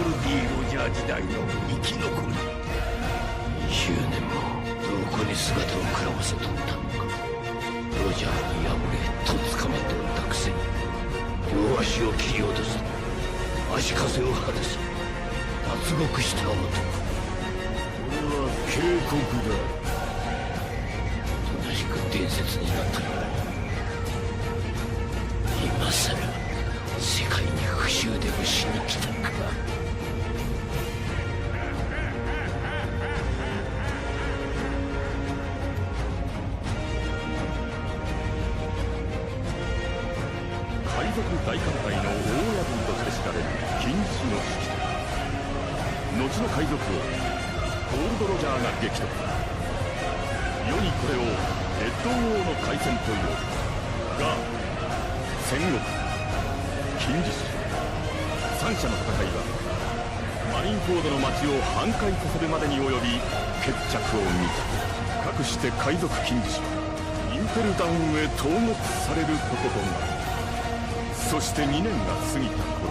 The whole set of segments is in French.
ディ・ロジャー時代の生き残り。20年もどこに姿をくらませとったのか。ロジャーに敗れとっ捕まっておったくせに両足を切り落とす、足かせを果たし脱獄した男。これは警告だ。正しく伝説になったのだ。今さら世界に復讐でもしに来たか。海賊大艦隊の大親分として知られる金獅子の指揮後の海賊王ゴールド・ロジャーが激突。世にこれをレッド王の海戦というが、戦国金獅子三者の戦いはマリンフォードの町を半壊させるまでに及び決着を見た。かくして海賊金獅子はインペルダウンへ投獄されることとなる。そして2年が過ぎた頃、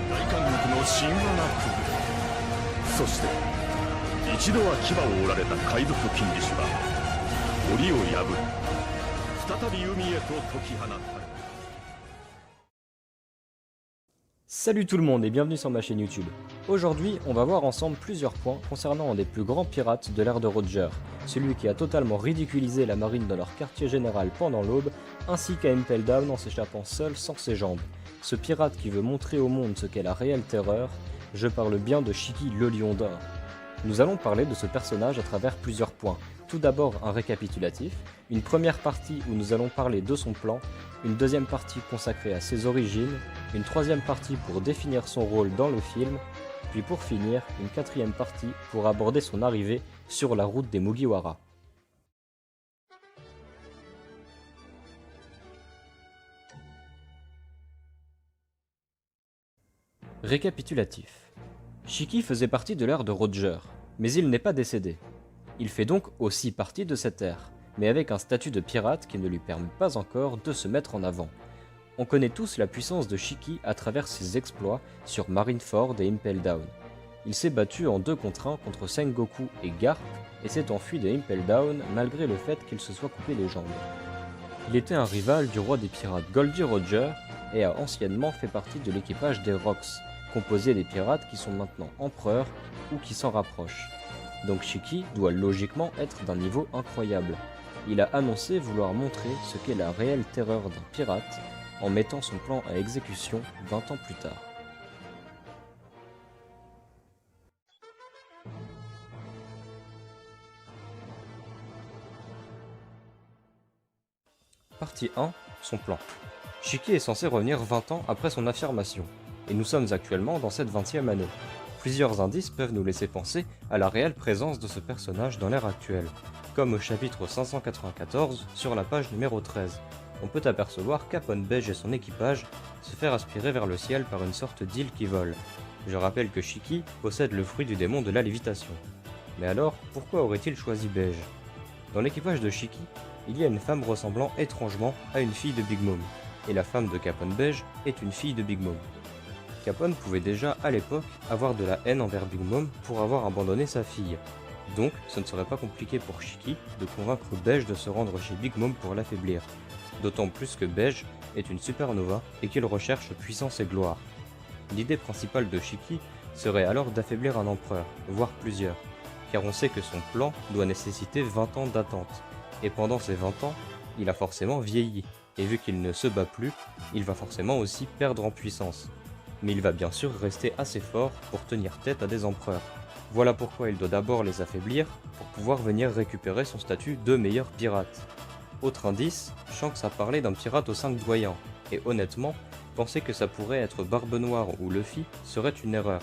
大監獄の神話が崩れ、そして一度は牙を折られた海賊金獅子は檻を破り再び海へと解き放たれた。Salut tout le monde et bienvenue sur ma chaîne YouTube. Aujourd'hui, on va voir ensemble plusieurs points concernant un des plus grands pirates de l'ère de Roger, celui qui a totalement ridiculisé la marine dans leur quartier général pendant l'aube, ainsi qu'à Impel Down en s'échappant seul sans ses jambes. Ce pirate qui veut montrer au monde ce qu'est la réelle terreur, je parle bien de Shiki le Lion d'Or. Nous allons parler de ce personnage à travers plusieurs points. Tout d'abord un récapitulatif, une première partie où nous allons parler de son plan, une deuxième partie consacrée à ses origines, une troisième partie pour définir son rôle dans le film, puis pour finir, une quatrième partie pour aborder son arrivée sur la route des Mugiwara. Récapitulatif. Shiki faisait partie de l'ère de Roger, mais il n'est pas décédé. Il fait donc aussi partie de cette ère, mais avec un statut de pirate qui ne lui permet pas encore de se mettre en avant. On connaît tous la puissance de Shiki à travers ses exploits sur Marineford et Impel Down. Il s'est battu en 2 contre 1 contre Sengoku et Garp et s'est enfui de Impel Down malgré le fait qu'il se soit coupé les jambes. Il était un rival du roi des pirates Goldie Roger et a anciennement fait partie de l'équipage des Rocks, composé des pirates qui sont maintenant empereurs ou qui s'en rapprochent. Donc Shiki doit logiquement être d'un niveau incroyable. Il a annoncé vouloir montrer ce qu'est la réelle terreur d'un pirate en mettant son plan à exécution 20 ans plus tard. Partie 1. Son plan. Shiki est censé revenir 20 ans après son affirmation, et nous sommes actuellement dans cette 20e année. Plusieurs indices peuvent nous laisser penser à la réelle présence de ce personnage dans l'ère actuelle, comme au chapitre 594 sur la page numéro 13. On peut apercevoir Capone Beige et son équipage se faire aspirer vers le ciel par une sorte d'île qui vole. Je rappelle que Shiki possède le fruit du démon de la lévitation. Mais alors, pourquoi aurait-il choisi Beige? Dans l'équipage de Shiki, il y a une femme ressemblant étrangement à une fille de Big Mom, et la femme de Capone Beige est une fille de Big Mom. Capone pouvait déjà à l'époque avoir de la haine envers Big Mom pour avoir abandonné sa fille. Donc ce ne serait pas compliqué pour Shiki de convaincre Beige de se rendre chez Big Mom pour l'affaiblir. D'autant plus que Beige est une supernova et qu'il recherche puissance et gloire. L'idée principale de Shiki serait alors d'affaiblir un empereur, voire plusieurs, car on sait que son plan doit nécessiter 20 ans d'attente. Et pendant ces 20 ans, il a forcément vieilli, et vu qu'il ne se bat plus, il va forcément aussi perdre en puissance. Mais il va bien sûr rester assez fort pour tenir tête à des empereurs. Voilà pourquoi il doit d'abord les affaiblir pour pouvoir venir récupérer son statut de meilleur pirate. Autre indice, Shanks a parlé d'un pirate aux 5 doyens, et honnêtement, penser que ça pourrait être Barbe Noire ou Luffy serait une erreur,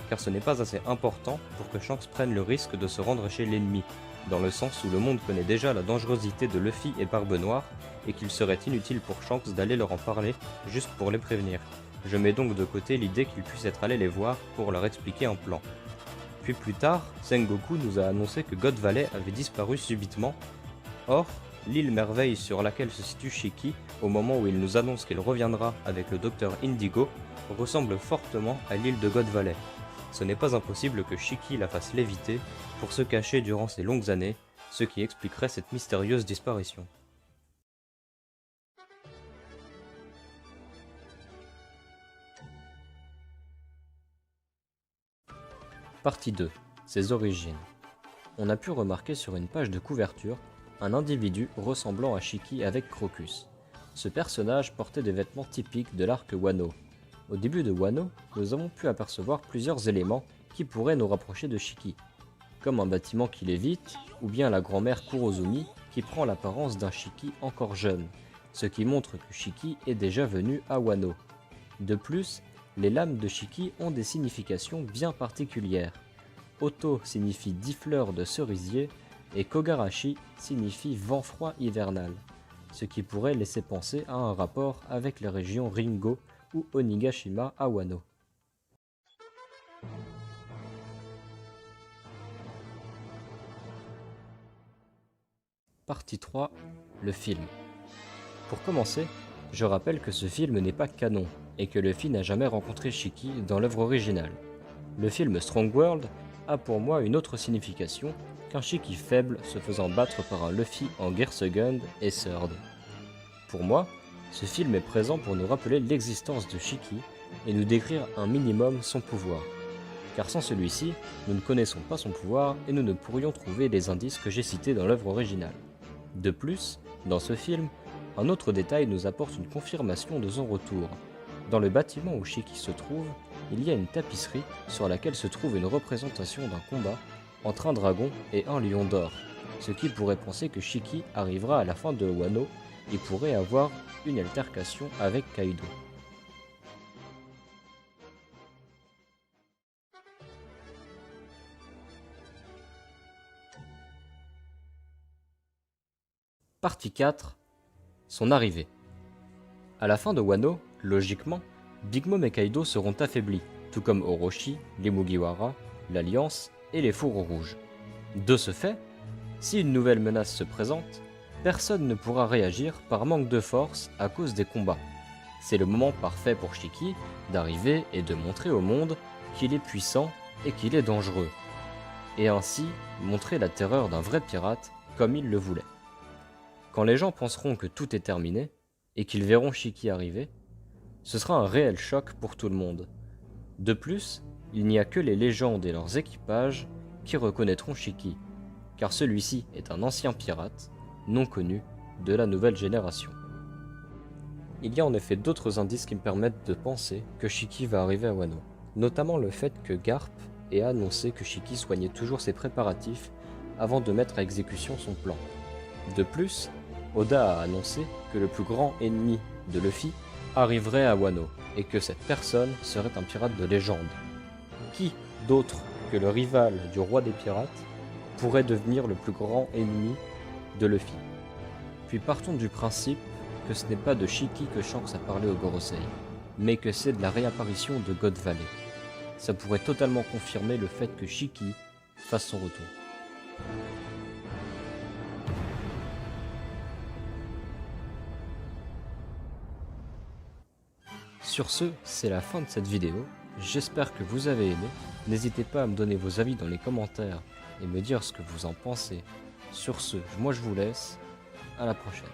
car ce n'est pas assez important pour que Shanks prenne le risque de se rendre chez l'ennemi, dans le sens où le monde connaît déjà la dangerosité de Luffy et Barbe Noire, et qu'il serait inutile pour Shanks d'aller leur en parler juste pour les prévenir. Je mets donc de côté l'idée qu'il puisse être allé les voir pour leur expliquer un plan. Puis plus tard, Sengoku nous a annoncé que God Valley avait disparu subitement. Or, l'île merveille sur laquelle se situe Shiki au moment où il nous annonce qu'il reviendra avec le docteur Indigo ressemble fortement à l'île de God Valley. Ce n'est pas impossible que Shiki la fasse léviter pour se cacher durant ces longues années, ce qui expliquerait cette mystérieuse disparition. Partie 2. Ses origines. On a pu remarquer sur une page de couverture un individu ressemblant à Shiki avec Crocus. Ce personnage portait des vêtements typiques de l'arc Wano. Au début de Wano, nous avons pu apercevoir plusieurs éléments qui pourraient nous rapprocher de Shiki, comme un bâtiment qui lévite, ou bien la grand-mère Kurozumi qui prend l'apparence d'un Shiki encore jeune, ce qui montre que Shiki est déjà venu à Wano. De plus, les lames de Shiki ont des significations bien particulières. Oto signifie 10 fleurs de cerisier et Kogarashi signifie vent froid hivernal, ce qui pourrait laisser penser à un rapport avec les régions Ringo ou Onigashima à Wano. Partie 3. Le film. Pour commencer, je rappelle que ce film n'est pas canon et que Luffy n'a jamais rencontré Shiki dans l'œuvre originale. Le film Strong World a pour moi une autre signification qu'un Shiki faible se faisant battre par un Luffy en Gearsegund et Sword. Pour moi, ce film est présent pour nous rappeler l'existence de Shiki et nous décrire un minimum son pouvoir. Car sans celui-ci, nous ne connaissons pas son pouvoir et nous ne pourrions trouver les indices que j'ai cités dans l'œuvre originale. De plus, dans ce film, un autre détail nous apporte une confirmation de son retour. Dans le bâtiment où Shiki se trouve, il y a une tapisserie sur laquelle se trouve une représentation d'un combat entre un dragon et un lion d'or, ce qui pourrait penser que Shiki arrivera à la fin de Wano et pourrait avoir une altercation avec Kaido. Partie 4. Son arrivée. À la fin de Wano, logiquement, Big Mom et Kaido seront affaiblis, tout comme Orochi, les Mugiwara, l'Alliance et les Fourreaux Rouges. De ce fait, si une nouvelle menace se présente, personne ne pourra réagir par manque de force à cause des combats. C'est le moment parfait pour Shiki d'arriver et de montrer au monde qu'il est puissant et qu'il est dangereux, et ainsi montrer la terreur d'un vrai pirate comme il le voulait. Quand les gens penseront que tout est terminé, et qu'ils verront Shiki arriver, ce sera un réel choc pour tout le monde. De plus, il n'y a que les légendes et leurs équipages qui reconnaîtront Shiki, car celui-ci est un ancien pirate, non connu, de la nouvelle génération. Il y a en effet d'autres indices qui me permettent de penser que Shiki va arriver à Wano, notamment le fait que Garp ait annoncé que Shiki soignait toujours ses préparatifs avant de mettre à exécution son plan. De plus, Oda a annoncé que le plus grand ennemi de Luffy arriverait à Wano et que cette personne serait un pirate de légende. Qui d'autre que le rival du roi des pirates pourrait devenir le plus grand ennemi de Luffy? Puis partons du principe que ce n'est pas de Shiki que Shanks a parlé au Gorosei, mais que c'est de la réapparition de God Valley. Ça pourrait totalement confirmer le fait que Shiki fasse son retour. Sur ce, c'est la fin de cette vidéo, j'espère que vous avez aimé, n'hésitez pas à me donner vos avis dans les commentaires et me dire ce que vous en pensez. Sur ce, moi je vous laisse, à la prochaine.